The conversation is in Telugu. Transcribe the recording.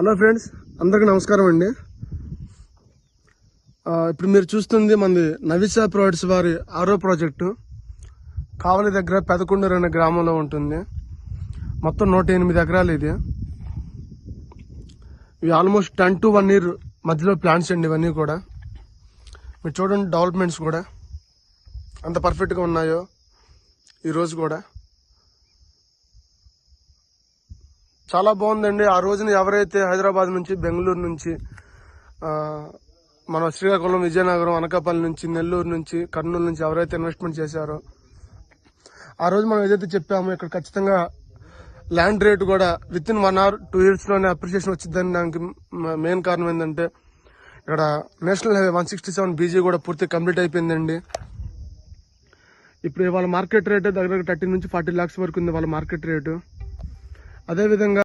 హలో ఫ్రెండ్స్, అందరికీ నమస్కారం అండి. ఇప్పుడు మీరు చూస్తుంది మనది నవిసా ప్రాజెక్ట్స్ వారి 6వ ప్రాజెక్టు కావలి దగ్గర పెదకొండూరు అనే గ్రామంలో ఉంటుంది. మొత్తం 108 ఎకరాలు. ఇవి ఆల్మోస్ట్ 10 to 1 year మధ్యలో ప్లాంట్స్ అండి. ఇవన్నీ కూడా మీరు చూడండి, డెవలప్మెంట్స్ కూడా అంత పర్ఫెక్ట్గా ఉన్నాయో ఈరోజు కూడా చాలా బాగుందండి. ఆ రోజున ఎవరైతే హైదరాబాద్ నుంచి, బెంగళూరు నుంచి, మన శ్రీకాకుళం, విజయనగరం, అనకాపల్లి నుంచి, నెల్లూరు నుంచి, కర్నూలు నుంచి ఎవరైతే ఇన్వెస్ట్మెంట్ చేశారో ఆ రోజు మనం ఏదైతే చెప్పామో ఇక్కడ ఖచ్చితంగా ల్యాండ్ రేట్ కూడా విత్ ఇన్ 1 or 2 years లోనే అప్రిషియేషన్ వచ్చిందని దానికి మెయిన్ కారణం ఏంటంటే ఇక్కడ నేషనల్ హైవే 167 BG కూడా పూర్తి కంప్లీట్ అయిపోయిందండి. ఇప్పుడు వాళ్ళ మార్కెట్ రేట్ దగ్గర 30 నుంచి 40 lakhs వరకు ఉంది వాళ్ళ మార్కెట్ రేటు. అదేవిధంగా